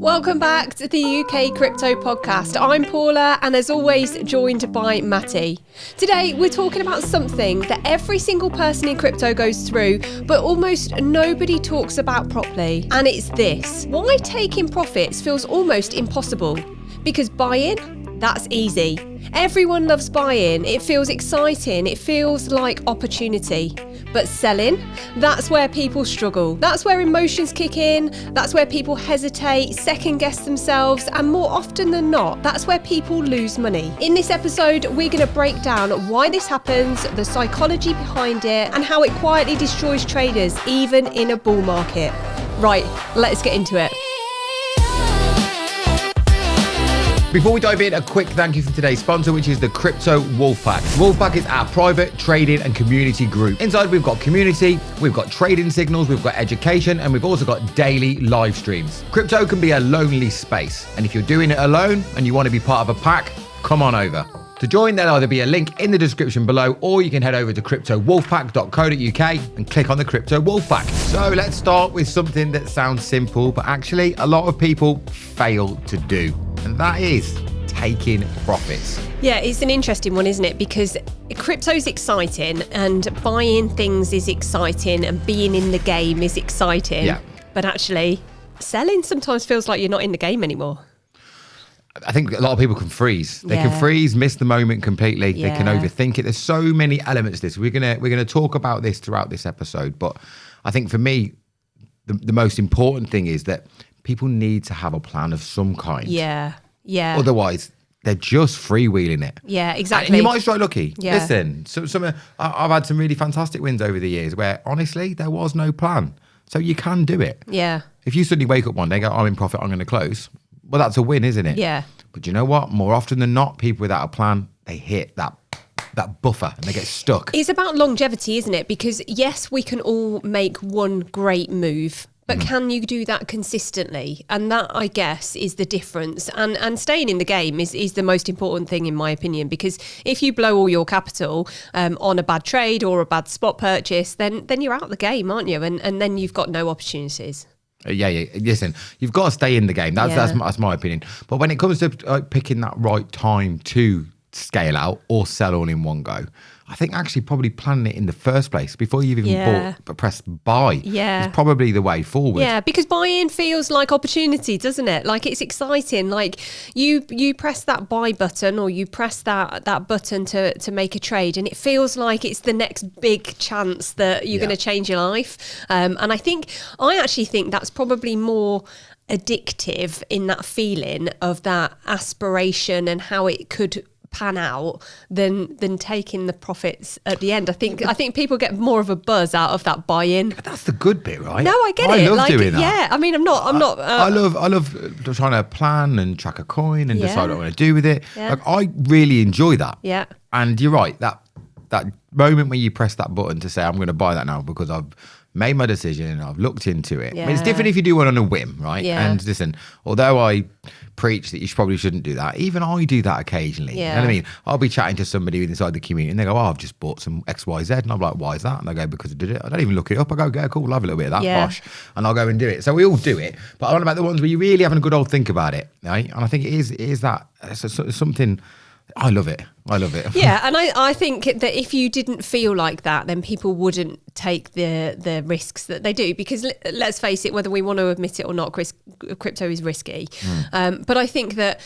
Welcome back to the UK Crypto Podcast. I'm Paula, and as always, joined by Matty. Today, we're talking about something that every single person in crypto goes through, but almost nobody talks about properly. And it's this: why taking profits feels almost impossible. Because buying, that's easy. Everyone loves buying. It feels exciting. It feels like opportunity. But selling, that's where people struggle. That's where emotions kick in. That's where people hesitate, second guess themselves, and more often than not, that's where people lose money. In this episode, we're going to break down why this happens, the psychology behind it, and how it quietly destroys traders, even in a bull market. Right, let's get into it. Before we dive in, a quick thank you from today's sponsor, which is the Crypto Wolfpack. Wolfpack is our private trading and community group. Inside, we've got community, we've got trading signals, we've got education, and we've also got daily live streams. Crypto can be a lonely space, and if you're doing it alone and you want to be part of a pack, come on over. To join, there'll either be a link in the description below, or you can head over to cryptowolfpack.co.uk and click on the Crypto Wolfpack. So let's start with something that sounds simple, but actually a lot of people fail to do. And that is taking profits. Yeah, it's an interesting one, isn't it? Because crypto's exciting and buying things is exciting and being in the game is exciting. Yeah. But actually, selling sometimes feels like you're not in the game anymore. I think a lot of people can freeze. They can freeze, miss the moment completely. They can overthink it. There's so many elements to this. We're gonna talk about this throughout this episode. But I think for me, the most important thing is that people need to have a plan of some kind. Yeah. Otherwise, they're just freewheeling it. Yeah, exactly. And you might strike lucky. Yeah. Listen, I've had some really fantastic wins over the years where honestly there was no plan. So you can do it. Yeah. If you suddenly wake up one day and go, I'm in profit, I'm going to close. Well, that's a win, isn't it? Yeah. But you know what? More often than not, people without a plan, they hit that buffer and they get stuck. It's about longevity, isn't it? Because yes, we can all make one great move, but can you do that consistently? And that, I guess, is the difference. And staying in the game is the most important thing, in my opinion, because if you blow all your capital on a bad trade or a bad spot purchase, then you're out of the game, aren't you? And then you've got no opportunities. Yeah. Listen, you've got to stay in the game. That's my opinion. But when it comes to picking that right time to scale out or sell all in one go, I think actually probably planning it in the first place before you've even pressed buy is probably the way forward. Yeah, because buying feels like opportunity, doesn't it? Like it's exciting. Like you press that buy button or you press that button to make a trade, and it feels like it's the next big chance that you're going to change your life. And I actually think that's probably more addictive in that feeling of that aspiration and how it could pan out than taking the profits at the end. I think people get more of a buzz out of that buy-in. But that's the good bit, right? No, I get it. I love doing that. Yeah, I mean, I'm not. I love trying to plan and track a coin and decide what I want to do with it. Yeah. Like, I really enjoy that. Yeah. And you're right. That moment when you press that button to say I'm going to buy that now because I've made my decision and I've looked into it. Yeah. I mean, it's different if you do one on a whim, right? Yeah. And listen, although I preach that you probably shouldn't do that, even I do that occasionally. Yeah. You know what I mean? I'll be chatting to somebody inside the community and they go, oh, I've just bought some XYZ. And I'm like, why is that? And they go, because I did it. I don't even look it up. I go, yeah, cool, I'll have a little bit of that, posh. And I'll go and do it. So we all do it. But I want about the ones where you really having a good old think about it, right? And I think it is that, it's something, I love it. Yeah, and I think that if you didn't feel like that, then people wouldn't take the risks that they do. Because let's face it, whether we want to admit it or not, crypto is risky. But I think that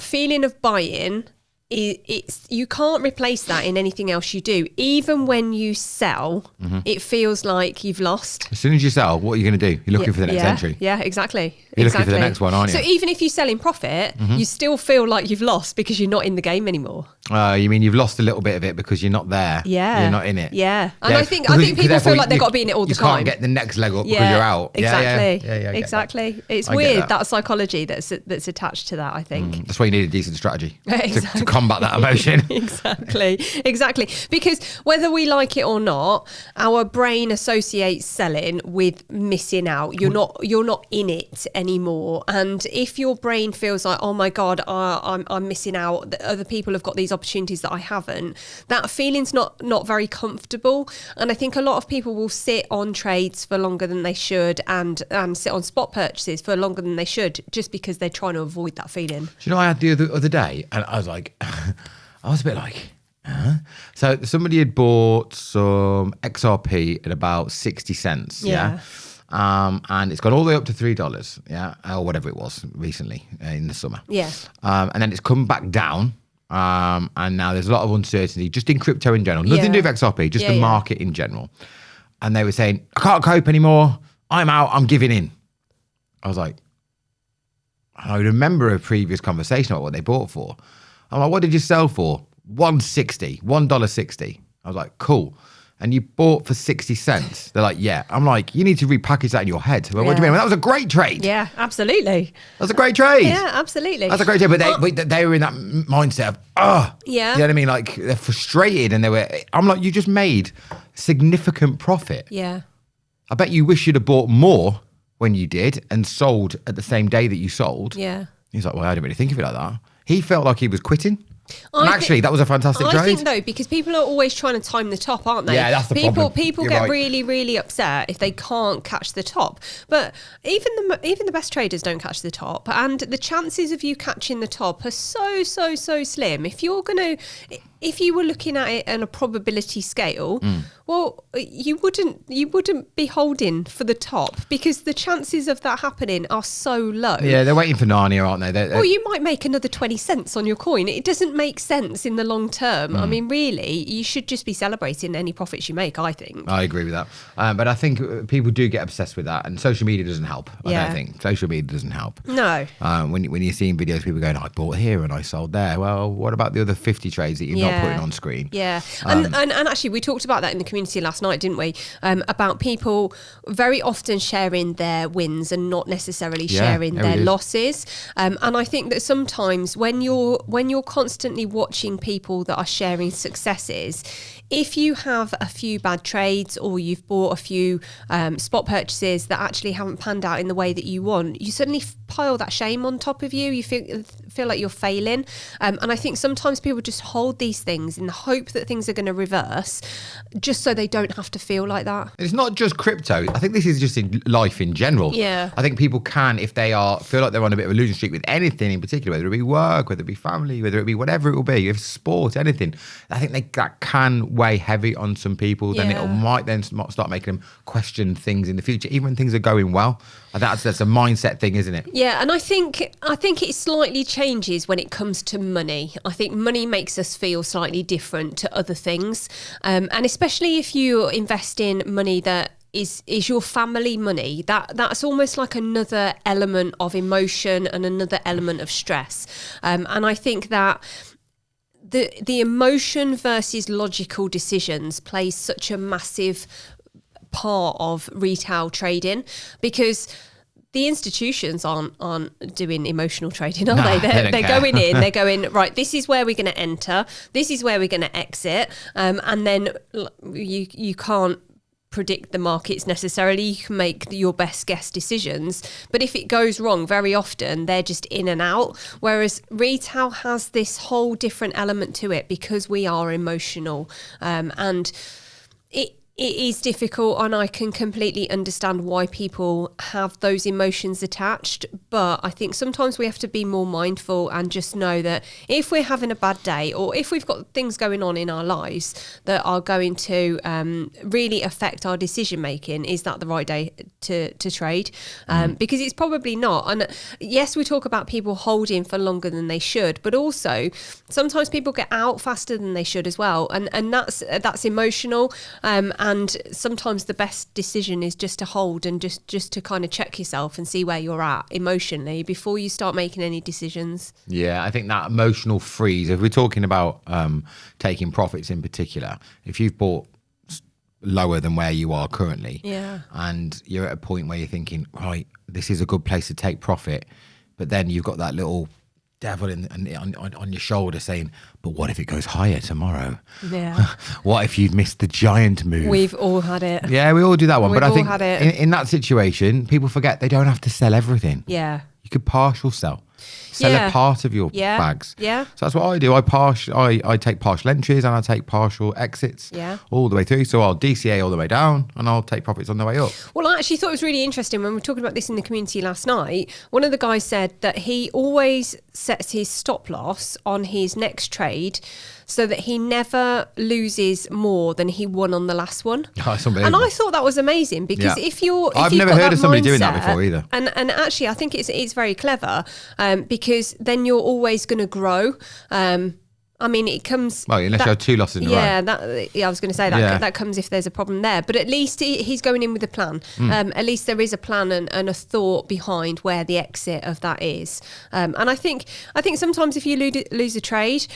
feeling of buying, it's you can't replace that in anything else you do. Even when you sell, it feels like you've lost. As soon as you sell, what are you going to do? You're looking for the next entry. Yeah, exactly. You're looking for the next one, aren't you? So even if you sell in profit, you still feel like you've lost because you're not in the game anymore. You mean you've lost a little bit of it because you're not there. Yeah. You're not in it. Yeah. And I think people feel like they've got to be in it all the time. You can't get the next leg up because you're out. Exactly. Yeah, exactly. It's weird, that psychology that's attached to that, I think. That's why you need a decent strategy to combat that emotion. Exactly. Because whether we like it or not, our brain associates selling with missing out. You're not in it anymore. And if your brain feels like, oh my God, I'm missing out, other people have got these these opportunities that I haven't, that feeling's not very comfortable. And I think a lot of people will sit on trades for longer than they should and sit on spot purchases for longer than they should just because they're trying to avoid that feeling. Do you know, I had the other day, and I was like, I was a bit like, huh? So somebody had bought some XRP at about 60 cents. Yeah. And it's gone all the way up to $3, yeah, or whatever it was recently in the summer. Yeah. And then it's come back down. And now there's a lot of uncertainty just in crypto in general. Nothing to do with XRP, just the market in general. And they were saying, I can't cope anymore. I'm out. I'm giving in. I was like, I remember a previous conversation about what they bought for. I'm like, what did you sell for? $1.60. I was like, cool. And you bought for 60 cents. They're like, yeah. I'm like, you need to repackage that in your head. Well, what do you mean? Well, that was a great trade. Yeah, absolutely. That was a great trade. Yeah, absolutely. That's a great trade. But they were in that mindset of, yeah. You know what I mean? Like, they're frustrated and I'm like, you just made significant profit. Yeah. I bet you wish you'd have bought more when you did and sold at the same day that you sold. Yeah. He's like, well, I didn't really think of it like that. He felt like he was quitting. And actually, that was a fantastic trade. I think though, because people are always trying to time the top, aren't they? Yeah, that's the problem. People get really, really upset if they can't catch the top. But even the best traders don't catch the top, and the chances of you catching the top are so slim. If you were looking at it on a probability scale, well, you wouldn't be holding for the top because the chances of that happening are so low. Yeah, they're waiting for Narnia, aren't they? Well, you might make another 20 cents on your coin. It doesn't make sense in the long term. I mean, really, you should just be celebrating any profits you make, I think. I agree with that. But I think people do get obsessed with that, and social media doesn't help. I don't think. Social media doesn't help. No. When you're seeing videos, people going, I bought here and I sold there. Well, what about the other 50 trades that you're not putting on screen? Yeah. And actually, we talked about that in the community last night, didn't we? About people very often sharing their wins and not necessarily sharing their losses. And I think that sometimes when you're constantly watching people that are sharing successes, if you have a few bad trades or you've bought a few spot purchases that actually haven't panned out in the way that you want, you suddenly pile that shame on top of you. You feel like you're failing. And I think sometimes people just hold these things in the hope that things are going to reverse just so they don't have to feel like that. It's not just crypto. I think this is just in life in general. Yeah. I think people can, if they feel like they're on a bit of a losing streak with anything in particular, whether it be work, whether it be family, whether it be whatever it will be, if sport, anything, I think that can weigh heavy on some people. Then it might then start making them question things in the future, even when things are going well. That's a mindset thing, isn't it? Yeah, and I think it slightly changes when it comes to money. I think money makes us feel slightly different to other things, and especially if you invest in money that is your family money, that's almost like another element of emotion and another element of stress. And I think that the emotion versus logical decisions plays such a massive part of retail trading, because the institutions aren't doing emotional trading, are they? They're going in, they're going, right, this is where we're going to enter, this is where we're going to exit, and then you can't predict the markets necessarily. You can make your best guess decisions, but if it goes wrong, very often they're just in and out, whereas retail has this whole different element to it because we are emotional, and it is difficult, and I can completely understand why people have those emotions attached. But I think sometimes we have to be more mindful and just know that if we're having a bad day, or if we've got things going on in our lives that are going to really affect our decision making, is that the right day to trade? Because it's probably not. And yes, we talk about people holding for longer than they should, but also sometimes people get out faster than they should as well, and that's emotional. And sometimes the best decision is just to hold and just to kind of check yourself and see where you're at emotionally before you start making any decisions. Yeah, I think that emotional freeze, if we're talking about taking profits in particular, if you've bought lower than where you are currently, and you're at a point where you're thinking, right, this is a good place to take profit, but then you've got that little devil on your shoulder saying, but what if it goes higher tomorrow? Yeah. What if you've missed the giant move? We've all had it. Yeah, we all do that one. But I think had it. In that situation, people forget they don't have to sell everything. Yeah. You could partial sell. Sell a part of your bags. Yeah. So that's what I do. I take partial entries and I take partial exits all the way through. So I'll DCA all the way down and I'll take profits on the way up. Well, I actually thought it was really interesting when we were talking about this in the community last night. One of the guys said that he always sets his stop loss on his next trade so that he never loses more than he won on the last one. Oh, that's unbelievable. And I thought that was amazing because I've never heard of somebody doing that before either. And actually, I think it's very clever because then you're always going to grow. I mean, it comes... Well, unless you have 2 losses in a row. I was going to say that comes if there's a problem there. But at least he's going in with a plan. At least there is a plan and a thought behind where the exit of that is. And I think sometimes if you lose a trade,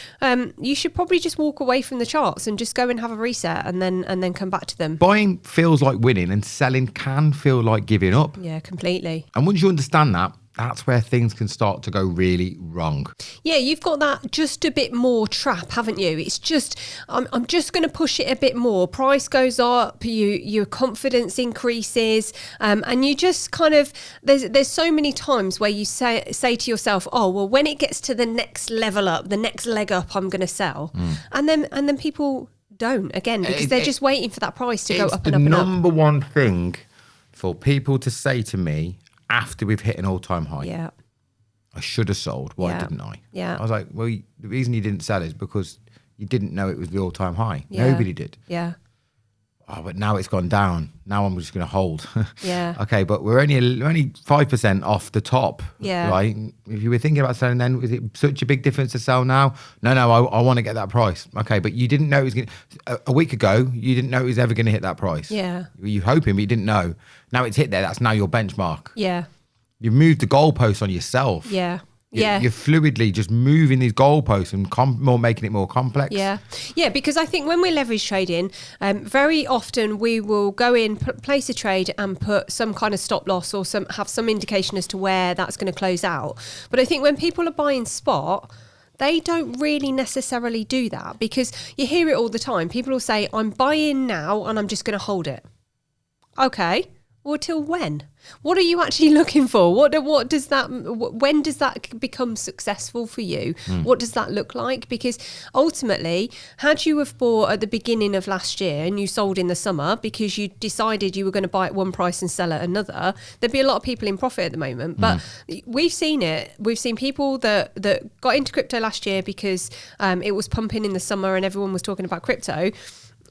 you should probably just walk away from the charts and just go and have a reset and then come back to them. Buying feels like winning and selling can feel like giving up. Yeah, completely. And once you understand that, that's where things can start to go really wrong. Yeah, you've got that just a bit more trap, haven't you? It's just, I'm just going to push it a bit more. Price goes up, your confidence increases, and you just kind of, there's so many times where you say to yourself, oh, well, when it gets to the next level up, the next leg up, I'm going to sell. And then people don't, again, because they're just waiting for that price to go up and up and up. The number one thing for people to say to me, after we've hit an all-time high, I should have sold. Why didn't I? Yeah. I was like, well, the reason you didn't sell is because you didn't know it was the all-time high. Nobody did. Yeah. Oh, but now it's gone down. Now I'm just going to hold. Yeah. Okay, but we're only 5% off the top. Yeah. Right? If you were thinking about selling then, is it such a big difference to sell now? No, I want to get that price. Okay, but you didn't know it was going to... A week ago, you didn't know it was ever going to hit that price. Yeah. You were hoping, but you didn't know. Now it's hit there. That's now your benchmark. Yeah. You've moved the goalpost on yourself. Yeah. You're fluidly just moving these goalposts and making it more complex. Yeah, because I think when we're leverage trading, very often we will go in, place a trade and put some kind of stop loss or have some indication as to where that's going to close out. But I think when people are buying spot, they don't really necessarily do that because you hear it all the time. People will say, I'm buying now and I'm just going to hold it. Okay. Well, till when? What are you actually looking for? When does that become successful for you? What does that look like? Because ultimately, had you have bought at the beginning of last year and you sold in the summer because you decided you were going to buy at one price and sell at another, there'd be a lot of people in profit at the moment. But we've seen it. We've seen people that got into crypto last year because it was pumping in the summer and everyone was talking about crypto.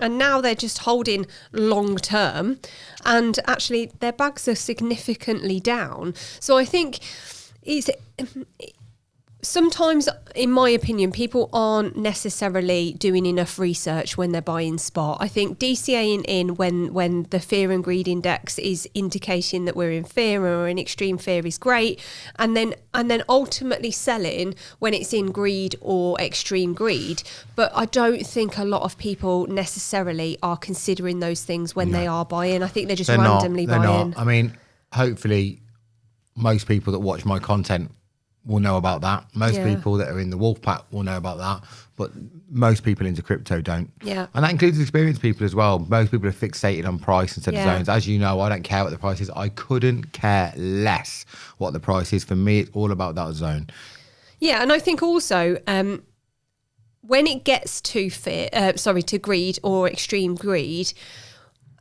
And now they're just holding long term and actually their bags are significantly down. So I think sometimes, in my opinion, people aren't necessarily doing enough research when they're buying spot. I think DCAing in when the fear and greed index is indicating that we're in fear or in extreme fear is great, and then ultimately selling when it's in greed or extreme greed. But I don't think a lot of people necessarily are considering those things when they are buying. I think they're just randomly buying. Not. I mean, hopefully, most people that watch my content will know about that. Most people that are in the wolf pack will know about that, but most people into crypto don't. Yeah. And that includes experienced people as well. Most people are fixated on price instead of zones. As you know, I don't care what the price is. I couldn't care less what the price is. For me, it's all about that zone. Yeah, and I think also when it gets to to greed or extreme greed,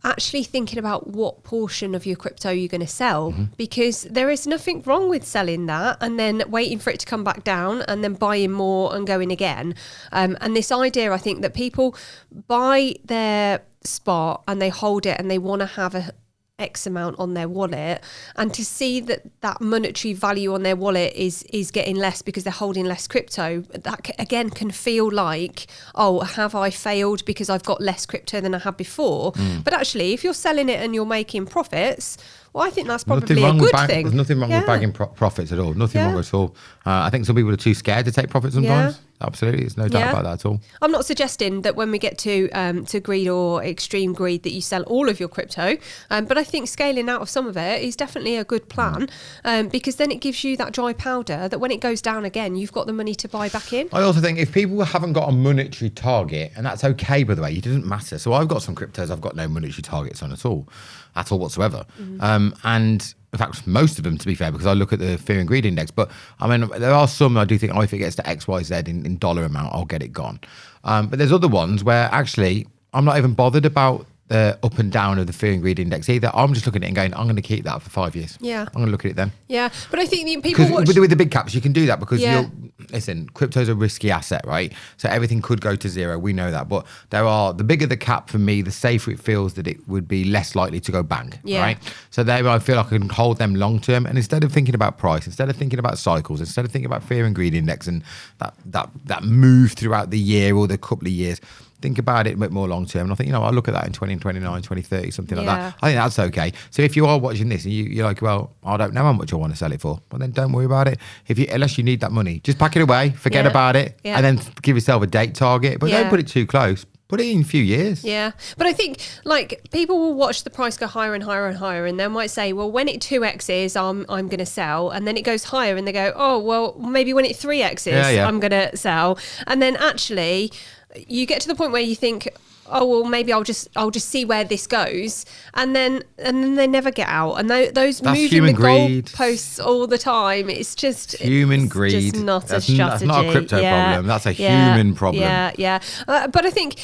actually thinking about what portion of your crypto you're going to sell, because there is nothing wrong with selling that and then waiting for it to come back down and then buying more and going again. And this idea, I think, that people buy their spot and they hold it and they want to have a X amount on their wallet, and to see that monetary value on their wallet is getting less because they're holding less crypto, that again can feel like, oh, have I failed because I've got less crypto than I had before? But actually, if you're selling it and you're making profits, well, I think that's probably a good thing. There's nothing wrong with bagging profits at all. Nothing wrong at all. I think some people are too scared to take profits sometimes. Absolutely. There's no doubt about that at all. I'm not suggesting that when we get to greed or extreme greed that you sell all of your crypto. But I think scaling out of some of it is definitely a good plan because then it gives you that dry powder that when it goes down again, you've got the money to buy back in. I also think if people haven't got a monetary target, and that's okay, by the way, it doesn't matter. So I've got some cryptos I've got no monetary targets on at all whatsoever. And in fact, most of them, to be fair, because I look at the fear and greed index. But I mean, there are some I do think, if it gets to X, Y, Z in dollar amount, I'll get it gone. But there's other ones where actually I'm not even bothered about the up and down of the fear and greed index either. I'm just looking at it and going, I'm going to keep that for 5 years. Yeah. I'm going to look at it then. Yeah. But I think people watch... with the big caps, you can do that because listen, crypto's a risky asset, right? So everything could go to zero. We know that. But the bigger the cap for me, the safer it feels that it would be less likely to go bang, right? So there I feel like I can hold them long term. And instead of thinking about price, instead of thinking about cycles, instead of thinking about fear and greed index and that move throughout the year or the couple of years, think about it a bit more long term. And I think, I'll look at that in 2029, 2030, something like that. I think that's okay. So if you are watching this and you're like, well, I don't know how much I want to sell it for, well, then don't worry about it. Unless you need that money, just pack it away, forget about it, and then give yourself a date target. But don't put it too close. Put it in a few years. Yeah. But I think people will watch the price go higher and higher and higher, and they might say, well, when it 2x's, I'm going to sell. And then it goes higher and they go, oh, well, maybe when it 3x's, I'm going to sell. And then actually you get to the point where you think, oh, well, maybe I'll just see where this goes, and then they never get out, and those moving the goalposts all the time. It's just human greed. Just not a strategy. That's not a crypto problem. That's a human problem. Yeah. But I think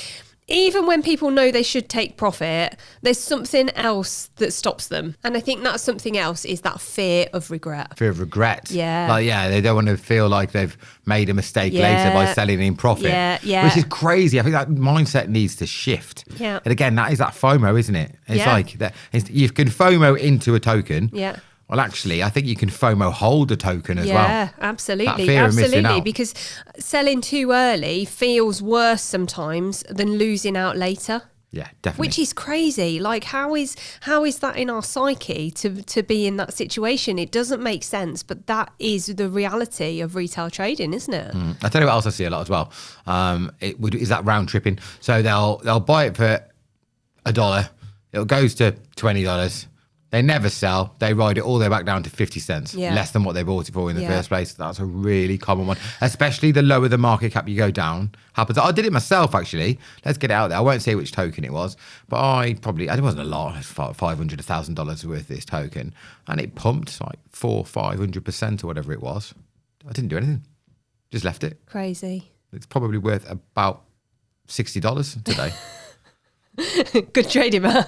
even when people know they should take profit, there's something else that stops them. And I think that something else is that fear of regret. Fear of regret. Yeah. They don't want to feel like they've made a mistake later by selling in profit. Yeah. Which is crazy. I think that mindset needs to shift. Yeah. And again, that is that FOMO, isn't it? It's like that. You can FOMO into a token. Yeah. Well, actually, I think you can FOMO hold a token as well. Yeah, absolutely. Because selling too early feels worse sometimes than losing out later. Yeah, definitely. Which is crazy. Like, how is that in our psyche to be in that situation? It doesn't make sense, but that is the reality of retail trading, isn't it? I tell you what else I see a lot as well. Is that round tripping. So they'll buy it for $1. It goes to $20. They never sell. They ride it all the way back down to 50 cents, less than what they bought it for in the first place. That's a really common one, especially the lower the market cap you go down. Happens. I did it myself, actually. Let's get it out there. I won't say which token it was, but it wasn't a lot. It was $500, $1,000 worth of this token, and it pumped like 500% or whatever it was. I didn't do anything. Just left it. Crazy. It's probably worth about $60 today. Good trading, man.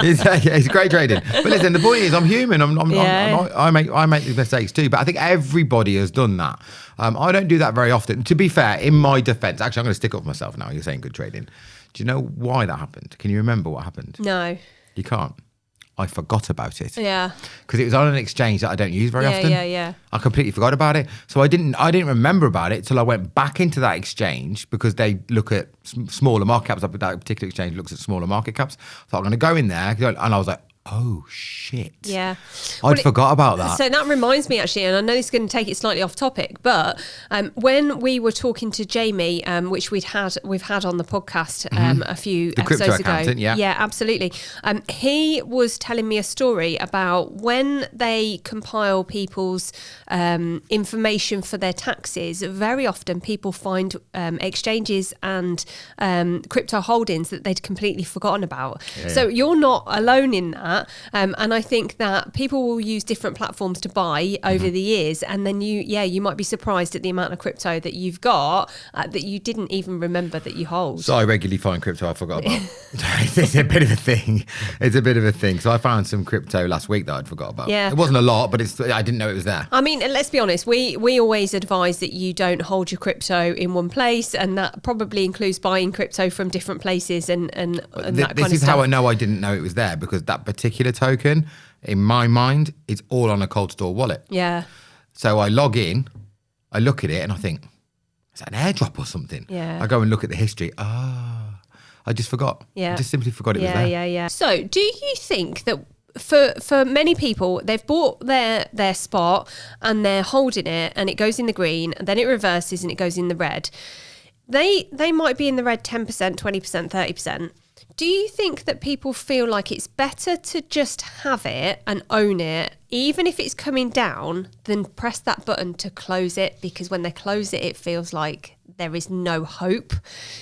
It's great trading. But listen, the point is, I'm human. I make these mistakes too. But I think everybody has done that. I don't do that very often. To be fair, in my defence, actually, I'm going to stick up for myself now. You're saying good trading. Do you know why that happened? Can you remember what happened? No. You can't. I forgot about it. Yeah. Because it was on an exchange that I don't use very often. Yeah. I completely forgot about it. So I didn't remember about it till I went back into that exchange, because they look at smaller market caps. That particular exchange looks at smaller market caps. So I'm going to go in there, and I was like, oh shit. Yeah. I'd forgot about that. So that reminds me, actually, and I know this is going to take it slightly off topic, but when we were talking to Jamie, which we've had on the podcast a few episodes ago. Yeah, absolutely. He was telling me a story about when they compile people's information for their taxes, very often people find exchanges and crypto holdings that they'd completely forgotten about. Yeah. So you're not alone in that. And I think that people will use different platforms to buy over the years, and then you might be surprised at the amount of crypto that you've got that you didn't even remember that you hold. So I regularly find crypto I forgot about. It's a bit of a thing. So I found some crypto last week that I'd forgot about. Yeah. It wasn't a lot, but I didn't know it was there. I mean, let's be honest, we always advise that you don't hold your crypto in one place, and that probably includes buying crypto from different places and that kind of stuff. This is how I know I didn't know it was there, because that particular token, in my mind, it's all on a cold store wallet. Yeah. So I log in, I look at it, and I think, is that an airdrop or something? Yeah. I go and look at the history. I just forgot. Yeah. I just simply forgot it was there. Yeah. So do you think that for many people, they've bought their spot and they're holding it, and it goes in the green, and then it reverses and it goes in the red? They might be in the red 10%, 20%, 30%. Do you think that people feel like it's better to just have it and own it, even if it's coming down, than press that button to close it? Because when they close it, it feels like there is no hope.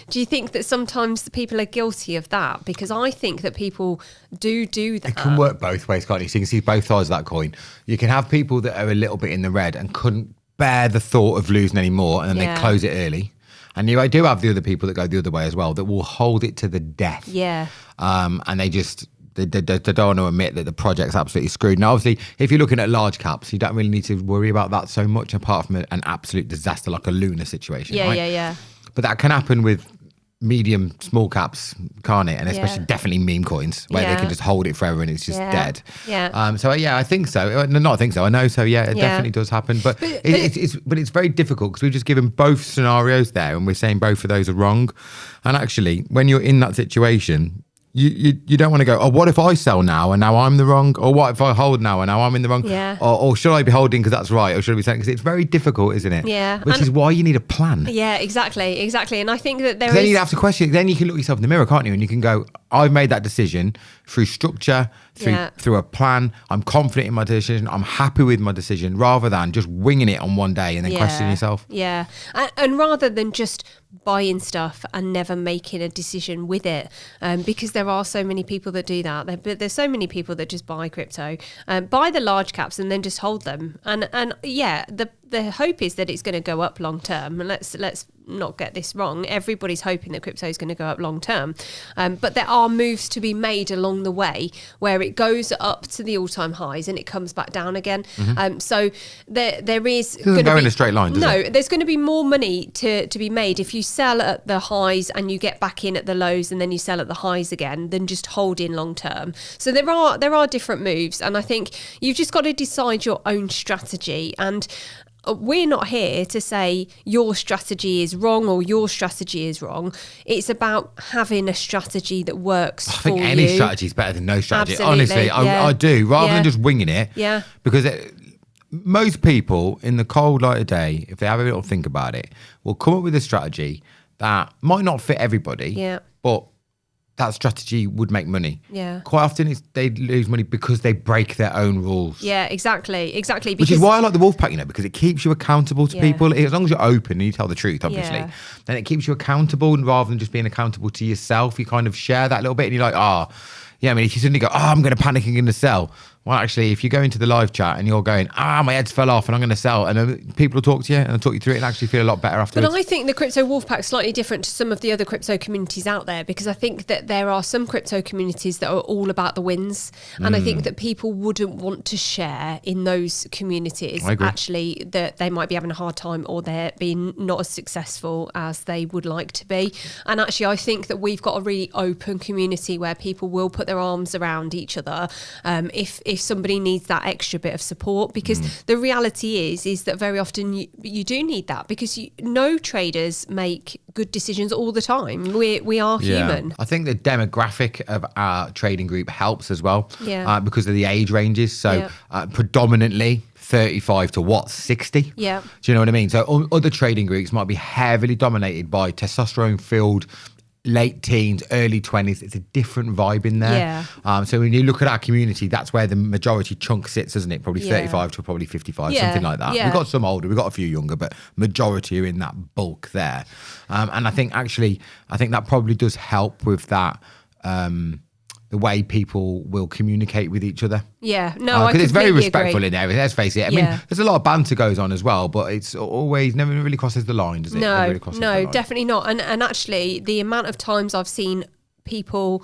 Do you think that sometimes the people are guilty of that? Because I think that people do that. It can work both ways, can't you? So you can see both sides of that coin. You can have people that are a little bit in the red and couldn't bear the thought of losing any more, and then they close it early. And I do have the other people that go the other way as well, that will hold it to the death. Yeah. And they don't want to admit that the project's absolutely screwed. Now, obviously, if you're looking at large caps, you don't really need to worry about that so much, apart from an absolute disaster like a lunar situation. Yeah, right? yeah. But that can happen with medium, small caps, can't it? And especially definitely meme coins, where they can just hold it forever and it's just dead. Yeah. So yeah, I think so. No, not I think so. I know. So yeah, it definitely does happen. But it's very difficult, because we've just given both scenarios there, and we're saying both of those are wrong. And actually, when you're in that situation, you don't want to go, oh, what if I sell now and now I'm the wrong? Or what if I hold now and now I'm in the wrong? Yeah. Or should I be holding because that's right? Or should I be selling? Because it's very difficult, isn't it? Yeah. Which is why you need a plan. Yeah, exactly. And I think that then you have to question. Then you can look yourself in the mirror, can't you? And you can go, I've made that decision through structure, through a plan. I'm confident in my decision. I'm happy with my decision, rather than just winging it on one day and then questioning yourself. Yeah. And rather than just buying stuff and never making a decision with it, because there are so many people that do that. There's so many people that just buy crypto, buy the large caps and then just hold them. And yeah, the hope is that it's going to go up long term. And let's not get this wrong. Everybody's hoping that crypto is going to go up long term. But there are moves to be made along the way where it goes up to the all-time highs and it comes back down again. So there is going to go in a straight line, does it? There's going to be more money to be made if you sell at the highs and you get back in at the lows and then you sell at the highs again, than just hold in long term. So there are different moves, and I think you've just got to decide your own strategy. And we're not here to say your strategy is wrong or your strategy is wrong. It's about having a strategy that works for you. I think any strategy is better than no strategy. Absolutely, honestly, I do, rather than just winging it. Yeah. Because most people in the cold light of day, if they have a little think about it, will come up with a strategy that might not fit everybody, but that strategy would make money. Yeah. Quite often they lose money because they break their own rules. Yeah, exactly. Which is why I like the wolf pack, because it keeps you accountable to people. As long as you're open and you tell the truth, obviously, then it keeps you accountable, and rather than just being accountable to yourself, you kind of share that little bit, and you're like, if you suddenly go, I'm going to panic and going to sell. Well, actually, if you go into the live chat and you're going, my head's fell off and I'm going to sell, and then people will talk to you and they'll talk you through it and actually feel a lot better afterwards. But I think the Crypto Wolfpack is slightly different to some of the other crypto communities out there, because I think that there are some crypto communities that are all about the wins. And I think that people wouldn't want to share in those communities, actually, that they might be having a hard time or they're being not as successful as they would like to be. And actually, I think that we've got a really open community where people will put their arms around each other if somebody needs that extra bit of support, because the reality is that very often you do need that, because no traders make good decisions all the time. We are human. I think the demographic of our trading group helps as well, because of the age ranges. So predominantly 35 to 60. Yeah. Do you know what I mean? So other trading groups might be heavily dominated by testosterone filled late teens, early 20s. It's a different vibe in there. So when you look at our community, that's where the majority chunk sits, isn't it? Probably 35 to probably 55, something like that. We've got some older, we've got a few younger, but majority are in that bulk there. And I think that probably does help with that, the way people will communicate with each other. Yeah, no, because it's very respectful agree. in there. Let's face it. I mean, there's a lot of banter goes on as well, but it's always never really crosses the line, does it? No, definitely not. And actually, the amount of times I've seen people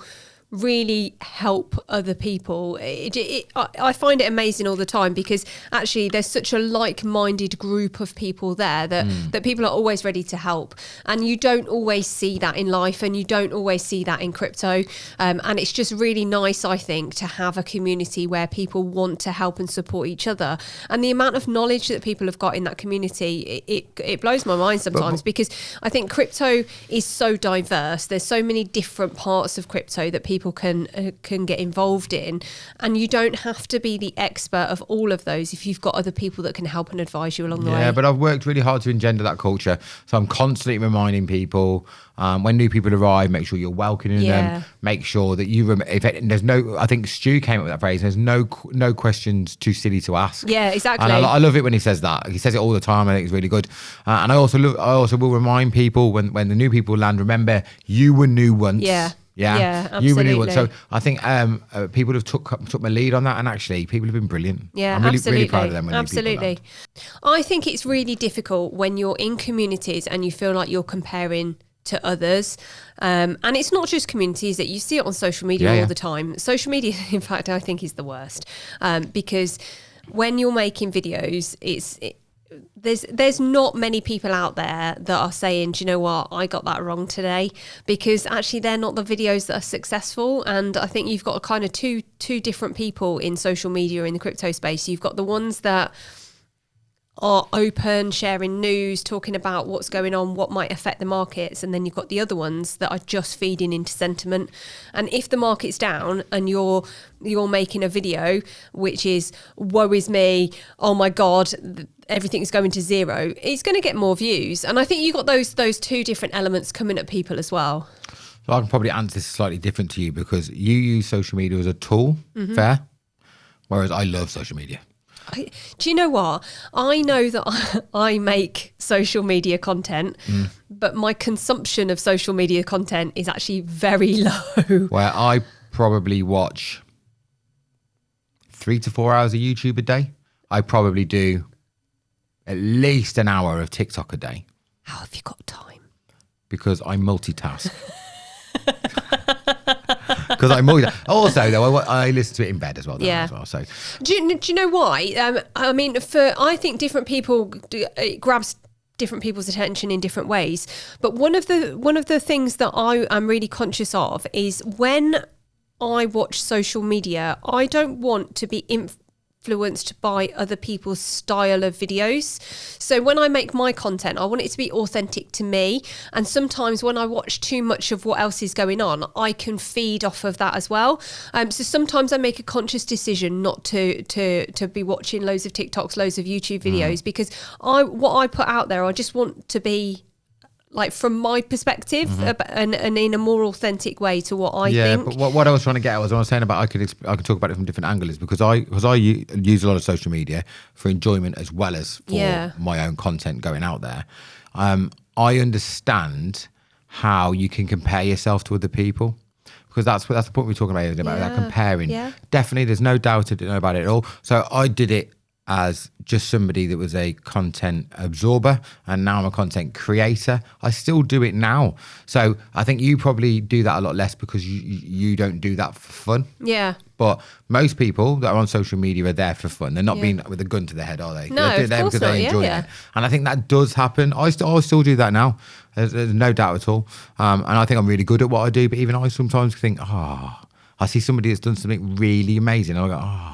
really help other people, I find it amazing all the time, because actually there's such a like-minded group of people there that people are always ready to help, and you don't always see that in life, and you don't always see that in crypto, and it's just really nice, I think, to have a community where people want to help and support each other. And the amount of knowledge that people have got in that community, it blows my mind sometimes, because I think crypto is so diverse. There's so many different parts of crypto that people people can get involved in, and you don't have to be the expert of all of those if you've got other people that can help and advise you along the way. Yeah, but I've worked really hard to engender that culture, so I'm constantly reminding people when new people arrive, make sure you're welcoming them, make sure that there's no, I think Stu came up with that phrase, there's no questions too silly to ask. Yeah, exactly. And I love it when he says that. He says it all the time. I think it's really good. And I also will remind people when the new people land, remember, you were new once. Yeah, You were new absolutely. once. So I think people have took my lead on that, and actually people have been brilliant. Yeah, I'm really, absolutely. really proud of them. When Absolutely. I think it's really difficult when you're in communities and you feel like you're comparing to others. And it's not just communities, that you see it on social media all the time. Social media, in fact, I think is the worst, because when you're making videos, there's not many people out there that are saying, do you know what, I got that wrong today, because actually they're not the videos that are successful. And I think you've got kind of two different people in social media in the crypto space. You've got the ones that are open, sharing news, talking about what's going on, what might affect the markets, and then you've got the other ones that are just feeding into sentiment. And if the market's down and you're making a video which is woe is me, oh my god, everything's going to zero, it's going to get more views. And I think you've got those two different elements coming at people as well. So I can probably answer this slightly different to you, because you use social media as a tool, fair, whereas I love social media. Do you know what? I know that I make social media content, but my consumption of social media content is actually very low. Where I probably watch 3 to 4 hours of YouTube a day. I probably do at least an hour of TikTok a day. How have you got time? Because I multitask. Because I multitask. Also, though, I listen to it in bed as well. Yeah. As well, so. Do you know why? I mean, I think different people, it grabs different people's attention in different ways. But one of the things that I am really conscious of is when I watch social media, I don't want to be influenced by other people's style of videos. So when I make my content, I want it to be authentic to me. And sometimes when I watch too much of what else is going on, I can feed off of that as well. So sometimes I make a conscious decision not to be watching loads of TikToks, loads of YouTube videos, because what I put out there, I just want to be like from my perspective, and in a more authentic way to what I think. Yeah, but what I was trying to get at was, I was saying about I could talk about it from different angles, because I use a lot of social media for enjoyment as well as for my own content going out there. I understand how you can compare yourself to other people, because that's the point we're talking about that comparing. Yeah. Definitely, there's no doubt about it at all. So I did it as just somebody that was a content absorber, and now I'm a content creator. I still do it now. So I think you probably do that a lot less because you don't do that for fun. Yeah. But most people that are on social media are there for fun. They're not being with a gun to their head, are they? No, they're there of course because not. they enjoy it. And I think that does happen. I still do that now. There's no doubt at all. And I think I'm really good at what I do. But even I sometimes think, I see somebody that's done something really amazing, and I go,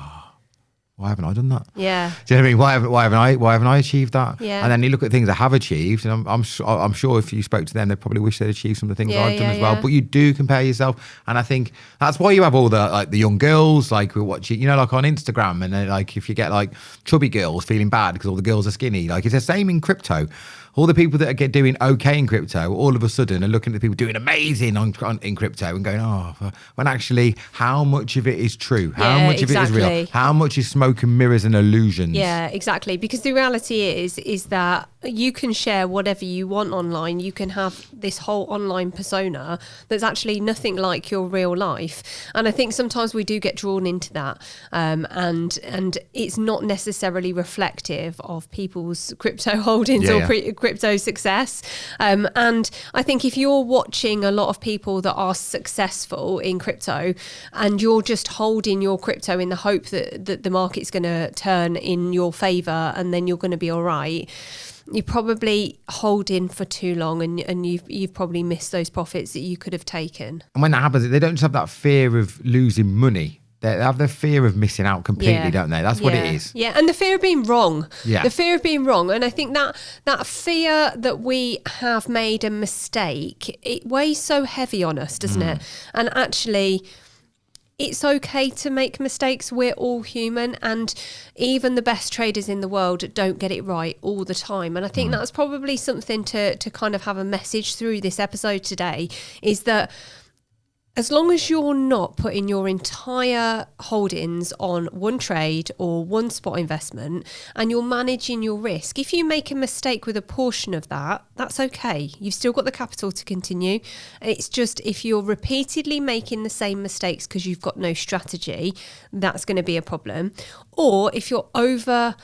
why haven't I done that? Yeah. Do you know what I mean? Why haven't I achieved that? Yeah. And then you look at things I have achieved, and I'm sure if you spoke to them, they probably wish they'd achieved some of the things I've done as well. But you do compare yourself, and I think that's why you have all the the young girls we're watching, like on Instagram, and then if you get chubby girls feeling bad because all the girls are skinny, it's the same in crypto. All the people that are doing okay in crypto, all of a sudden are looking at the people doing amazing in crypto and going, when actually, how much of it is true? How much of it is real? How much is smoke and mirrors and illusions? Yeah, exactly. Because the reality is that you can share whatever you want online. You can have this whole online persona that's actually nothing like your real life. And I think sometimes we do get drawn into that. And it's not necessarily reflective of people's crypto holdings or crypto success. And I think if you're watching a lot of people that are successful in crypto and you're just holding your crypto in the hope that the market's going to turn in your favor and then you're going to be all right, you're probably holding for too long, and you've probably missed those profits that you could have taken. And when that happens, they don't just have that fear of losing money. they have the fear of missing out completely, don't they? That's what it is. Yeah, and the fear of being wrong. Yeah. The fear of being wrong. And I think that fear that we have made a mistake, it weighs so heavy on us, doesn't it? And actually, it's okay to make mistakes. We're all human, and even the best traders in the world don't get it right all the time. And I think that's probably something to kind of have a message through this episode today, is that as long as you're not putting your entire holdings on one trade or one spot investment and you're managing your risk, if you make a mistake with a portion of that, that's okay. You've still got the capital to continue. It's just if you're repeatedly making the same mistakes because you've got no strategy, that's going to be a problem. Or if you're over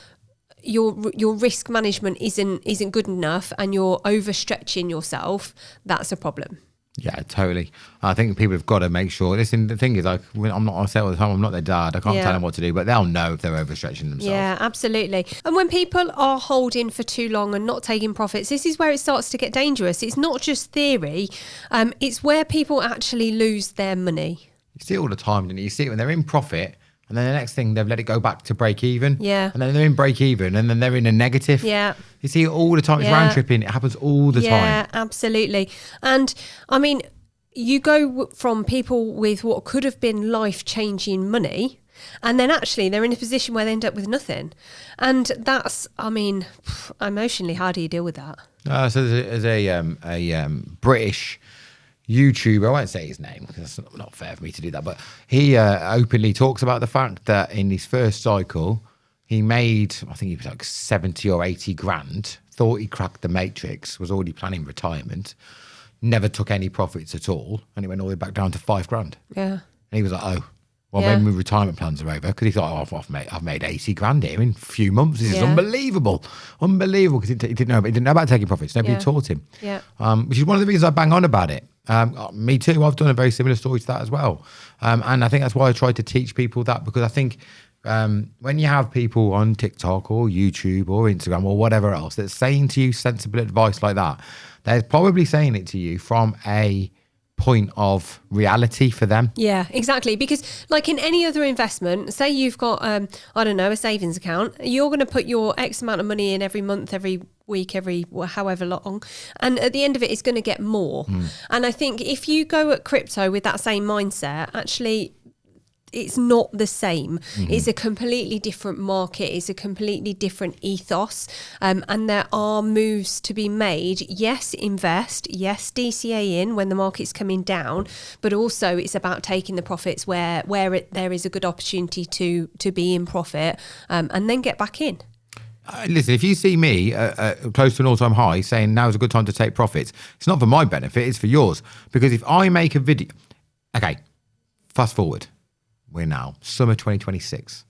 your risk management isn't good enough and you're overstretching yourself, that's a problem. Yeah, totally. I think people have got to make sure. Listen, the thing is, I say all the time, I'm not their dad. I can't tell them what to do, but they'll know if they're overstretching themselves. Yeah, absolutely. And when people are holding for too long and not taking profits, this is where it starts to get dangerous. It's not just theory. It's where people actually lose their money. You see it all the time, don't you? You see it when they're in profit, and then the next thing, they've let it go back to break even. Yeah. And then they're in break even, and then they're in a negative. Yeah. You see it all the time. It's round tripping. It happens all the time. Yeah, absolutely. And I mean, you go from people with what could have been life-changing money, and then actually they're in a position where they end up with nothing. And that's, I mean, emotionally, how do you deal with that? So there's a British YouTuber, I won't say his name because it's not fair for me to do that, but he openly talks about the fact that in his first cycle, he made, I think he was like 70 or 80 grand, thought he cracked the matrix, was already planning retirement, never took any profits at all, and it went all the way back down to 5 grand. Yeah. And he was like, oh, well, maybe my retirement plans are over, because he thought, oh, I've made 80 grand here in a few months. This is unbelievable. Unbelievable, because he didn't know about taking profits. Nobody taught him. Yeah. Which is one of the reasons I bang on about it. Me too. I've done a very similar story to that as well. And I think that's why I try to teach people that, because I think when you have people on TikTok or YouTube or Instagram or whatever else that's saying to you sensible advice like that, they're probably saying it to you from a point of reality for them. Yeah, exactly. Because like in any other investment, say you've got, I don't know, a savings account, you're going to put your X amount of money in every month, every week, however long. And at the end of it, it's going to get more. And I think if you go at crypto with that same mindset, actually, it's not the same. It's a completely different market. It's a completely different ethos. And there are moves to be made. Yes, invest. Yes, DCA in when the market's coming down. But also it's about taking the profits where there is a good opportunity to be in profit and then get back in. Listen, if you see me close to an all-time high saying now's a good time to take profits, it's not for my benefit, it's for yours. Because if I make a video... Okay, fast forward. We're now summer 2026.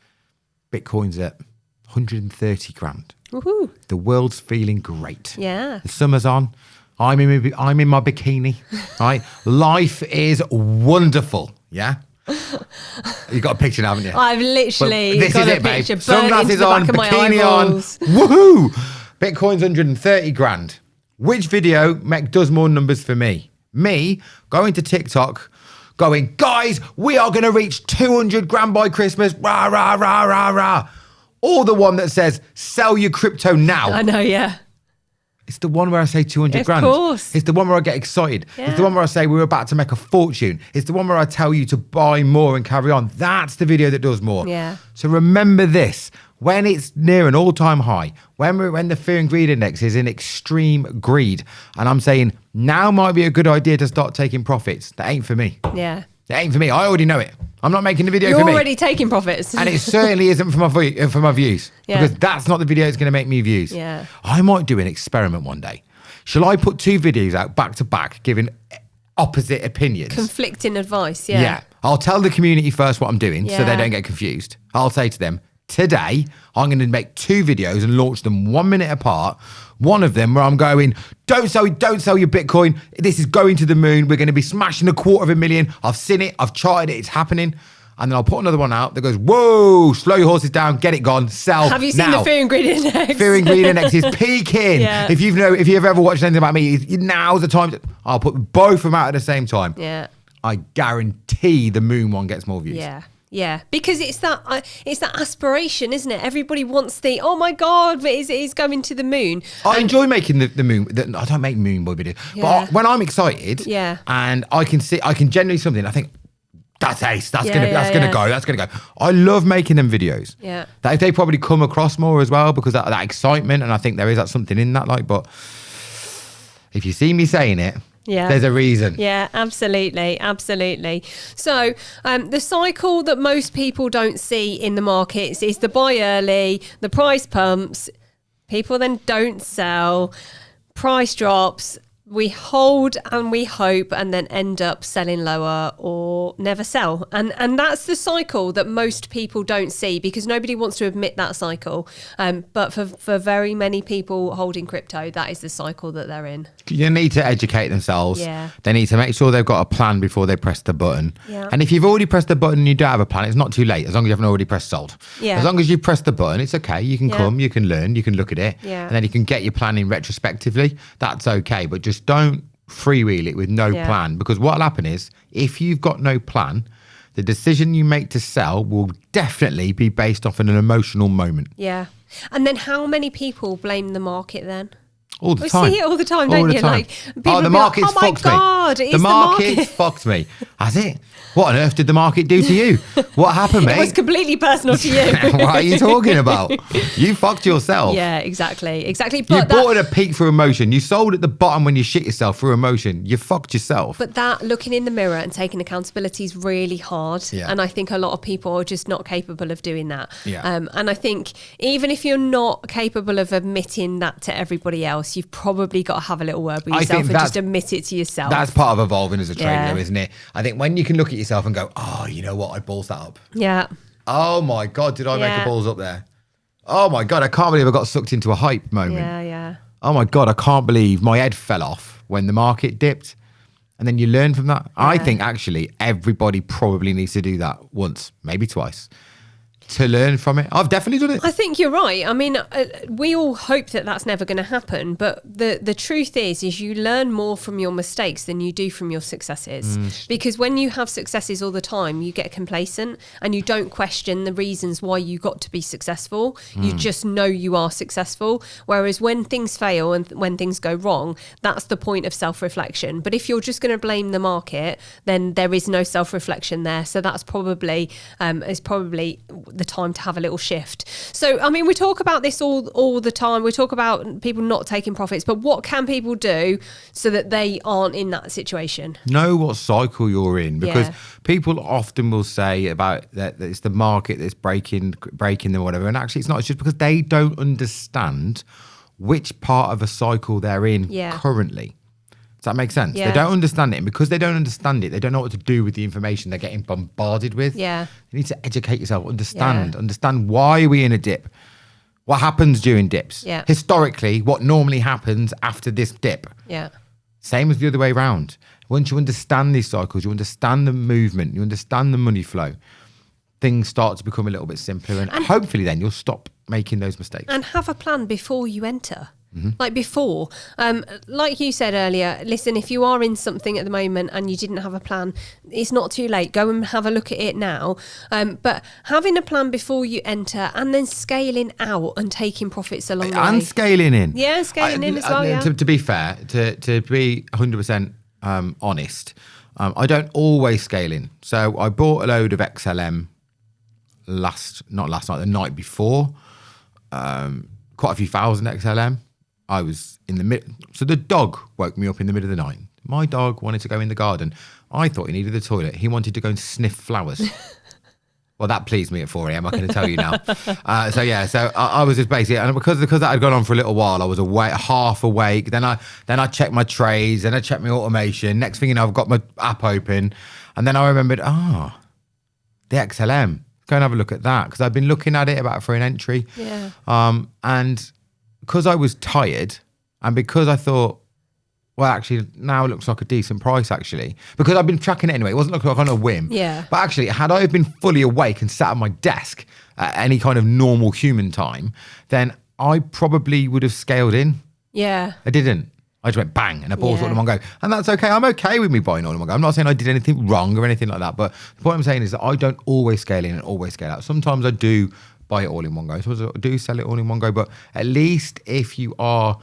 Bitcoin's at 130 grand. Woohoo. The world's feeling great. Yeah. The summer's on. I'm in my bikini. Right? Life is wonderful. Yeah. You got a picture now, haven't you? I've literally this got is a it, babe. picture burnt Sunglasses into the on, back of my bikini on. eyeballs. Woohoo! Bitcoin's 130 grand. Which video does more numbers for me? Me going to TikTok, going, guys, we are going to reach 200 grand by Christmas. Rah, rah, rah, rah, rah. Or the one that says, sell your crypto now. I know, yeah. It's the one where I say 200 grand. Of course. It's the one where I get excited. Yeah. It's the one where I say we're about to make a fortune. It's the one where I tell you to buy more and carry on. That's the video that does more. Yeah. So remember this. When it's near an all-time high, when the fear and greed index is in extreme greed, and I'm saying now might be a good idea to start taking profits, that ain't for me. Yeah. That ain't for me. I already know it. I'm not making the video You're for me. already taking profits. And it certainly isn't for my views. Yeah. Because that's not the video that's going to make me views. Yeah. I might do an experiment one day. Shall I put 2 videos out back to back giving opposite opinions? Conflicting advice, yeah. Yeah. I'll tell the community first what I'm doing so they Yeah. don't get confused. I'll say to them, today, I'm going to make 2 videos and launch them 1 minute apart. One of them where I'm going, don't sell your Bitcoin. This is going to the moon. We're going to be smashing 250,000. I've seen it. I've charted it. It's happening. And then I'll put another one out that goes, whoa, slow your horses down, get it gone, sell. Have you seen now. the fear and greed index? Fear and greed index is peaking. Yeah. If you've ever watched anything about me, now's the time. I'll put both of them out at the same time. Yeah. I guarantee the moon one gets more views. Yeah. Yeah, because it's that aspiration, isn't it? Everybody wants oh my God, it's going to the moon. I enjoy making the moon. I don't make moon boy videos, but when I'm excited, and I can generate something, I think that's ace. That's gonna go. I love making them videos. Yeah, they probably come across more as well because that excitement, and I think there is something in that. But if you see me saying it. Yeah. There's a reason. Yeah, absolutely. So the cycle that most people don't see in the markets is the buy early, the price pumps, people then don't sell, price drops, we hold and we hope and then end up selling lower or never sell. And that's the cycle that most people don't see because nobody wants to admit that cycle. But for very many people holding crypto, that is the cycle that they're in. You need to educate themselves. Yeah. They need to make sure they've got a plan before they press the button. Yeah. And if you've already pressed the button and you don't have a plan, it's not too late as long as you haven't already pressed sold. Yeah. As long as you press the button, it's okay. You can come, you can learn, you can look at it. Yeah. And then you can get your plan in retrospectively. That's okay. But just don't freewheel it with no plan, because what'll happen is if you've got no plan, the decision you make to sell will definitely be based off an emotional moment. Yeah. And then how many people blame the market then? All the time. We see it all the time, don't you? Like, the market's fucked me. The market fucked me. Has it? What on earth did the market do to you? What happened, mate? It was completely personal to you. What are you talking about? You fucked yourself. Yeah, exactly. But you bought at a peak through emotion. You sold at the bottom when you shit yourself through emotion. You fucked yourself. But that looking in the mirror and taking accountability is really hard. Yeah. And I think a lot of people are just not capable of doing that. Yeah. And I think even if you're not capable of admitting that to everybody else, you've probably got to have a little word with yourself and just admit it to yourself. That's part of evolving as a trader, though, isn't it? I think when you can look at yourself and go, oh, you know what? I balls that up. Yeah. Oh my God, did I make a balls up there? Oh my God, I can't believe I got sucked into a hype moment. Yeah. Oh my God, I can't believe my head fell off when the market dipped. And then you learn from that. Yeah. I think actually everybody probably needs to do that once, maybe twice, to learn from it. I've definitely done it. I think you're right. I mean, we all hope that that's never going to happen. But the truth is you learn more from your mistakes than you do from your successes. Because when you have successes all the time, you get complacent and you don't question the reasons why you got to be successful. You just know you are successful. Whereas when things fail and when things go wrong, that's the point of self-reflection. But if you're just going to blame the market, then there is no self-reflection there. So that's probably the time to have a little shift. So, I mean, we talk about this all the time. We talk about people not taking profits, but what can people do so that they aren't in that situation? Know what cycle you're in, because people often will say about that it's the market that's breaking them or whatever. And actually it's not. It's just because they don't understand which part of a cycle they're in currently. Does that make sense? Yeah. They don't understand it. And because they don't understand it, they don't know what to do with the information they're getting bombarded with. Yeah. You need to educate yourself, understand why are we in a dip? What happens during dips? Yeah. Historically, what normally happens after this dip? Yeah. Same as the other way around. Once you understand these cycles, you understand the movement, you understand the money flow, things start to become a little bit simpler. And hopefully then you'll stop making those mistakes. And have a plan before you enter. Like before, like you said earlier, listen, if you are in something at the moment and you didn't have a plan, it's not too late. Go and have a look at it now. But having a plan before you enter and then scaling out and taking profits along the way. And scaling in. Yeah, scaling in as well, yeah. To be fair, to be 100% honest, I don't always scale in. So I bought a load of XLM the night before. Quite a few thousand XLM. I was in the mid. So the dog woke me up in the middle of the night. My dog wanted to go in the garden. I thought he needed the toilet. He wanted to go and sniff flowers. Well, that pleased me at 4 a.m. I can tell you now. So I was just basically, and because that had gone on for a little while, I was half awake. Then I checked my trades, then I checked my automation. Next thing you know, I've got my app open, and then I remembered, the XLM. Go and have a look at that, because I've been looking at it for an entry. Yeah. And because I was tired, and because I thought, well, actually, now it looks like a decent price, actually. Because I've been tracking it anyway. It wasn't looking like on a whim. Yeah. But actually, had I been fully awake and sat at my desk at any kind of normal human time, then I probably would have scaled in. Yeah. I didn't. I just went bang and I bought all in one go. And that's okay. I'm okay with me buying all in one go. I'm not saying I did anything wrong or anything like that. But the point I'm saying is that I don't always scale in and always scale out. Sometimes I do buy it all in one go. Sometimes I do sell it all in one go. But at least if you are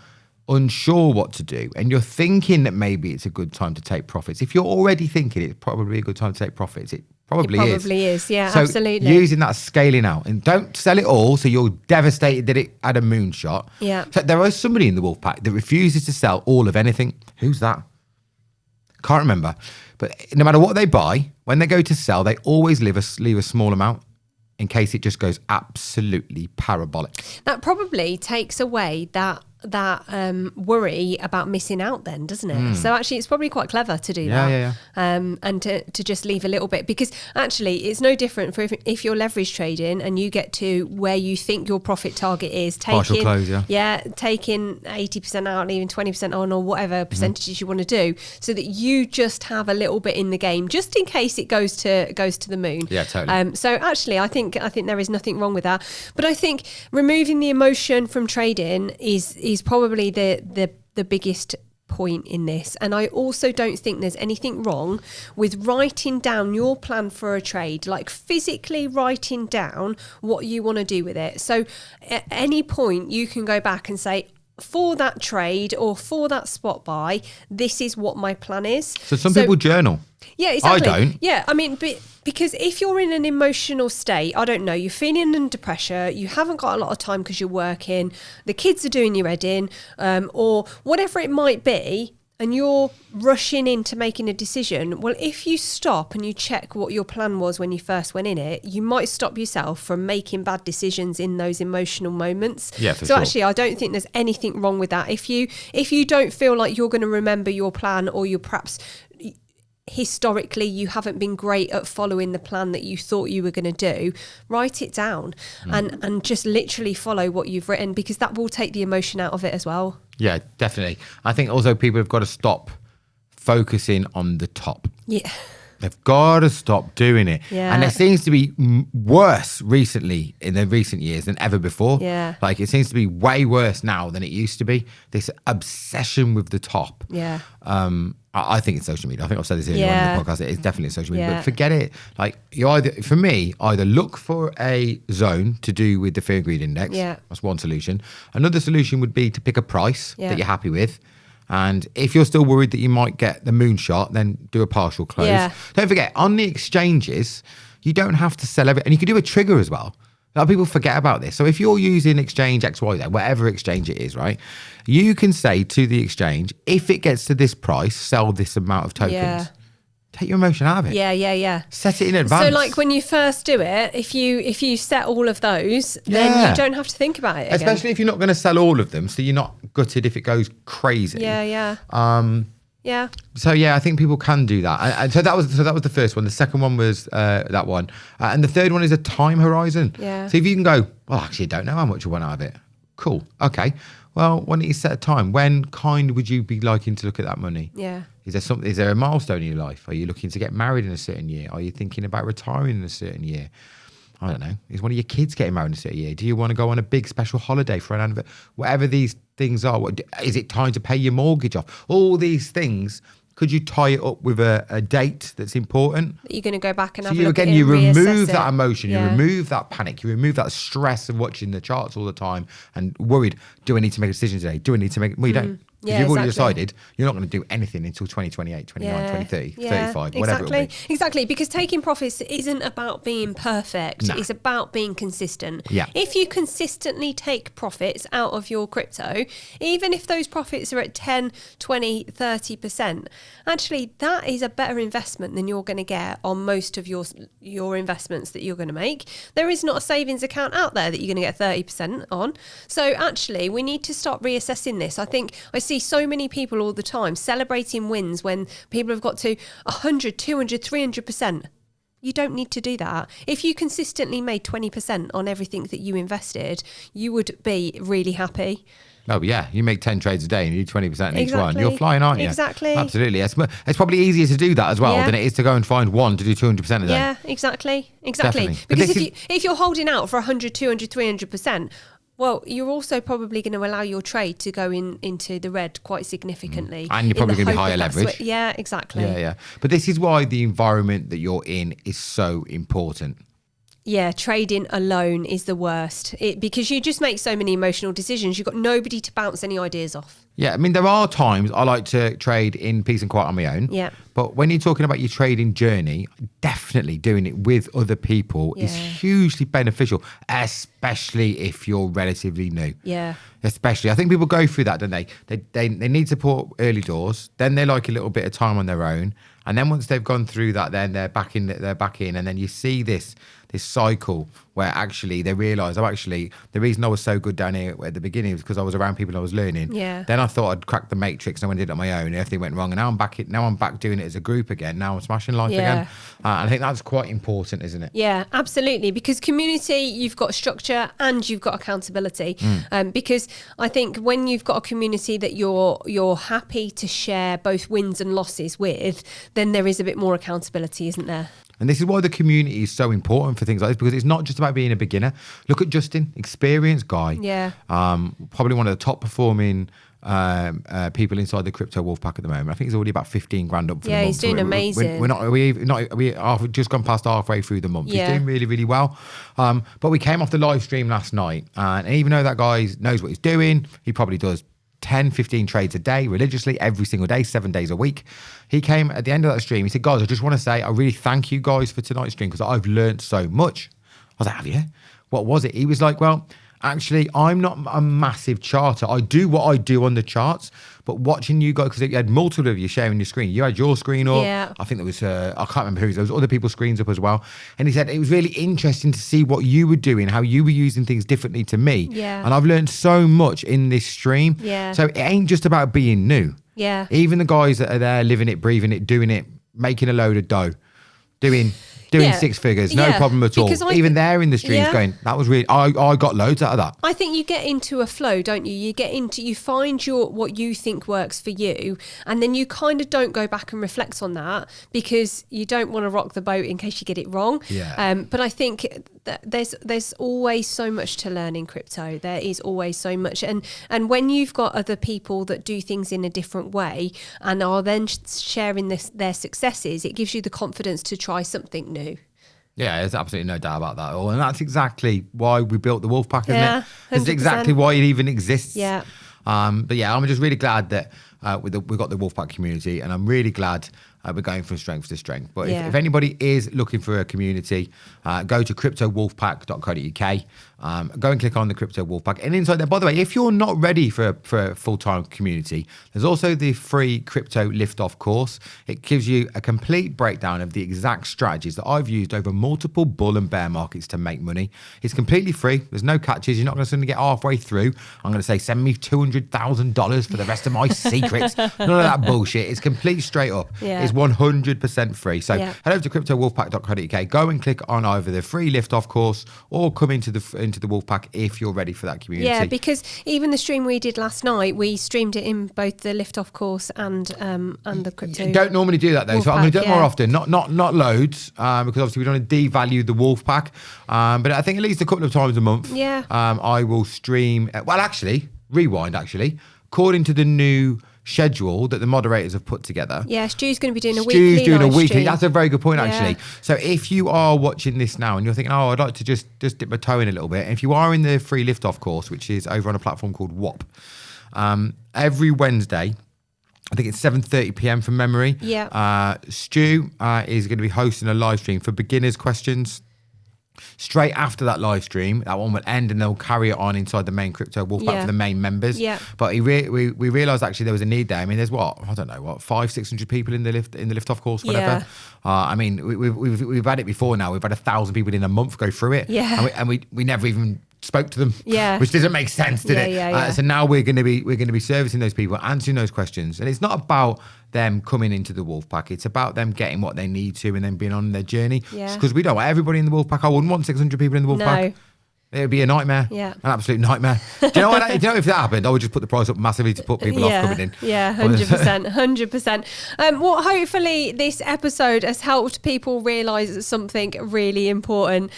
unsure what to do and you're thinking that maybe it's a good time to take profits, if you're already thinking it's probably a good time to take profits, it probably is. Yeah, so absolutely. Using that scaling out, and don't sell it all so you're devastated that it had a moonshot. Yeah. So there is somebody in the wolf pack that refuses to sell all of anything. Who's that? Can't remember. But no matter what they buy, when they go to sell, they always leave a small amount in case it just goes absolutely parabolic. That probably takes away that worry about missing out then, doesn't it? So actually it's probably quite clever to do that. And to just leave a little bit, because actually it's no different for if you're leverage trading and you get to where you think your profit target is, partial close, taking 80% out, leaving 20% on, or whatever percentages you want to do, so that you just have a little bit in the game just in case it goes to the moon. Yeah, totally. So actually I think there is nothing wrong with that, but I think removing the emotion from trading is probably the biggest point in this. And I also don't think there's anything wrong with writing down your plan for a trade, like physically writing down what you want to do with it. So at any point you can go back and say, for that trade or for that spot buy, this is what my plan is. So some people journal. Yeah, exactly. I don't. Yeah, I mean, because if you're in an emotional state, I don't know, you're feeling under pressure, you haven't got a lot of time because you're working, the kids are doing your head in, or whatever it might be, and you're rushing into making a decision, well, if you stop and you check what your plan was when you first went in it, you might stop yourself from making bad decisions in those emotional moments. Yeah, so actually, I don't think there's anything wrong with that. If you don't feel like you're going to remember your plan, or you're perhaps historically you haven't been great at following the plan that you thought you were going to do, write it down and just literally follow what you've written, because that will take the emotion out of it as well. Yeah, definitely. I think also people have got to stop focusing on the top. Yeah. They've got to stop doing it. Yeah. And it seems to be worse recently in the recent years than ever before. Yeah. Like it seems to be way worse now than it used to be. This obsession with the top. Yeah. I think it's social media. I think I've said this earlier on in the podcast. It is definitely social media. Yeah. But forget it. Like you either look for a zone to do with the fear and greed index. Yeah. That's one solution. Another solution would be to pick a price that you're happy with. And if you're still worried that you might get the moonshot, then do a partial close. Yeah. Don't forget, on the exchanges, you don't have to sell everything. And you can do a trigger as well. A lot of people forget about this. So if you're using exchange XYZ, whatever exchange it is, right? You can say to the exchange, if it gets to this price, sell this amount of tokens. Yeah. Take your emotion out of it. Yeah. Set it in advance. So like when you first do it, if you set all of those, then you don't have to think about it again. Especially if you're not going to sell all of them, so you're not gutted if it goes crazy. Yeah. Yeah. So yeah, I think people can do that. And so that was the first one. The second one was that one, and the third one is a time horizon. Yeah. So if you can go, well, actually, I don't know how much you want out of it. Cool. Okay. Well, why don't you set a time? When would you be liking to look at that money? Yeah. Is there a milestone in your life? Are you looking to get married in a certain year? Are you thinking about retiring in a certain year? I don't know. Is one of your kids getting married in a certain year? Do you want to go on a big special holiday for an anniversary? Whatever these things are. Is it time to pay your mortgage off? All these things. Could you tie it up with a date that's important? You're going to go back and have a you look again, at it you and remove reassess that it. emotion, you Yeah. remove that panic, you remove that stress of watching the charts all the time and worried, do I need to make a decision today? Do I need to make, well, you don't. Yeah, You've already exactly. decided you're not going to do anything until 2028, 29, 2030, 35, whatever it will be. Exactly, because taking profits isn't about being perfect. Nah. It's about being consistent. Yeah. If you consistently take profits out of your crypto, even if those profits are at 10, 20, 30%, actually that is a better investment than you're going to get on most of your investments that you're going to make. There is not a savings account out there that you're going to get 30% on. So actually we need to start reassessing this. I think I see so many people all the time celebrating wins when people have got to 100, 200, 300%. You don't need to do that. If you consistently made 20% on everything that you invested, you would be really happy. Oh, yeah. You make 10 trades a day and you do 20% in each one. Exactly. You're flying, aren't you? Exactly. Absolutely. It's probably easier to do that as well Yeah. than it is to go and find one to do 200% a day. Yeah, exactly. Definitely. But Because this if you're holding out for 100, 200, 300%, Well, you're also probably going to allow your trade to go into the red quite significantly. And you're probably going to be higher leverage. Yeah, exactly. Yeah. But this is why the environment that you're in is so important. Yeah, trading alone is the worst because you just make so many emotional decisions. You've got nobody to bounce any ideas off. Yeah, I mean, there are times I like to trade in peace and quiet on my own. Yeah. But when you're talking about your trading journey, definitely doing it with other people is hugely beneficial, especially if you're relatively new. Yeah. Especially, I think people go through that, don't they? They need support early doors. Then they like a little bit of time on their own. And then once they've gone through that, then they're back in. And then you see this cycle where actually they realise, actually, the reason I was so good down here at the beginning was because I was around people I was learning. Yeah. Then I thought I'd crack the matrix and I went and did it on my own. And everything went wrong. And now I'm back doing it as a group again. Now I'm smashing life again. And I think that's quite important, isn't it? Yeah, absolutely. Because community, you've got structure and you've got accountability. Because I think when you've got a community that you're happy to share both wins and losses with, then there is a bit more accountability, isn't there? And this is why the community is so important for things like this, because it's not just about being a beginner. Look at Justin, experienced guy. Yeah. Probably one of the top performing people inside the Crypto Wolfpack at the moment. I think he's already about 15 grand up for the month. Yeah, he's doing amazing. We've just gone past halfway through the month. Yeah. He's doing really, really well. But we came off the live stream last night, and even though that guy knows what he's doing, he probably does 10, 15 trades a day religiously every single day, 7 days a week. He came at the end of that stream. He said, guys, I just want to say I really thank you guys for tonight's stream because I've learned so much. I was like, have you? What was it? He was like, well, actually, I'm not a massive charter. I do what I do on the charts, but watching you guys, because you had multiple of you sharing your screen. You had your screen up. Yeah. I think there was, I can't remember whose. There was other people's screens up as well. And he said it was really interesting to see what you were doing, how you were using things differently to me. Yeah. And I've learned so much in this stream. Yeah. So it ain't just about being new. Yeah. Even the guys that are there living it, breathing it, doing it, making a load of dough, doing six figures, no problem at all. Even they're in the streams going, that was really, I got loads out of that. I think you get into a flow, don't you? You find what you think works for you, and then you kind of don't go back and reflect on that because you don't want to rock the boat in case you get it wrong. Yeah. But I think that there's always so much to learn in crypto. There is always so much, and when you've got other people that do things in a different way and are then sharing their successes, it gives you the confidence to try something new. Yeah, there's absolutely no doubt about that at all. And that's exactly why we built the Wolfpack, isn't Yeah, it? That's exactly why it even exists. Yeah. But yeah, I'm just really glad that we've got the Wolfpack community, and I'm really glad we're going from strength to strength. But if anybody is looking for a community, go to cryptowolfpack.co.uk. Go and click on the Crypto Wolfpack. And inside there, by the way, if you're not ready for a full-time community, there's also the free Crypto Lift-Off course. It gives you a complete breakdown of the exact strategies that I've used over multiple bull and bear markets to make money. It's completely free. There's no catches. You're not going to suddenly get halfway through. I'm going to say, send me $200,000 for the rest of my secrets. None of that bullshit. It's complete straight up. Yeah. It's 100% free. So head over to cryptowolfpack.co.uk. Go and click on either the free lift-off course or come into the Wolfpack if you're ready for that community. Yeah, because even the stream we did last night, we streamed it in both the lift-off course and the crypto. Don't normally do that though, so I'm going to do it more often. Not loads, because obviously we don't want to devalue the Wolfpack. But I think at least a couple of times a month. Yeah. I will stream. Rewind. According to the new schedule that the moderators have put together. Yeah, Stu's going to be doing a weekly live stream. That's a very good point, actually. So if you are watching this now and you're thinking, I'd like to just dip my toe in a little bit. And if you are in the free lift-off course, which is over on a platform called WOP, every Wednesday, I think it's 7:30 p.m. from memory. Yeah. Stu is going to be hosting a live stream for beginners questions. Straight after that live stream, that one will end and they'll carry it on inside the main Crypto Wolfpack for the main members. Yeah. But we realised actually there was a need there. I mean, there's 500-600 people in the lift-off course, whatever. I mean, we've had it before now. We've had 1,000 people in a month go through it. Yeah. And we never even spoke to them. Yeah. Which doesn't make sense, did it? Yeah. So now we're going to be servicing those people, answering those questions, and it's not about them coming into the Wolfpack. It's about them getting what they need to and then being on their journey. Yeah. Because we don't want everybody in the Wolfpack. I wouldn't want 600 people in the Wolfpack. No. It would be a nightmare. Yeah. An absolute nightmare. Do you know what? If that happened, I would just put the price up massively to put people off coming in. Yeah, 100%. 100%. Well, hopefully this episode has helped people realise something really important.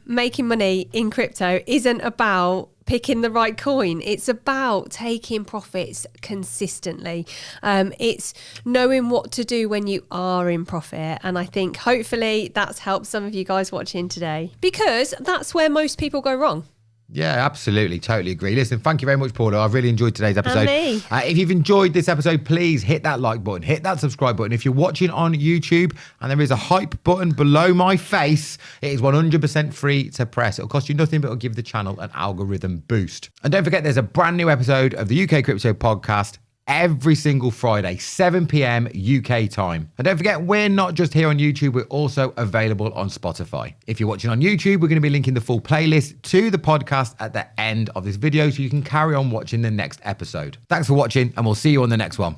Making money in crypto isn't about picking the right coin. It's about taking profits consistently. It's knowing what to do when you are in profit. And I think hopefully that's helped some of you guys watching today, because that's where most people go wrong. Yeah, absolutely. Totally agree. Listen, thank you very much, Paula. I've really enjoyed today's episode. And me. If you've enjoyed this episode, please hit that like button, hit that subscribe button. If you're watching on YouTube and there is a hype button below my face, it is 100% free to press. It'll cost you nothing, but it'll give the channel an algorithm boost. And don't forget, there's a brand new episode of the UK Crypto Podcast every single Friday, 7 p.m. UK time. And don't forget, we're not just here on YouTube, we're also available on Spotify. If you're watching on YouTube, we're going to be linking the full playlist to the podcast at the end of this video so you can carry on watching the next episode. Thanks for watching, and we'll see you on the next one.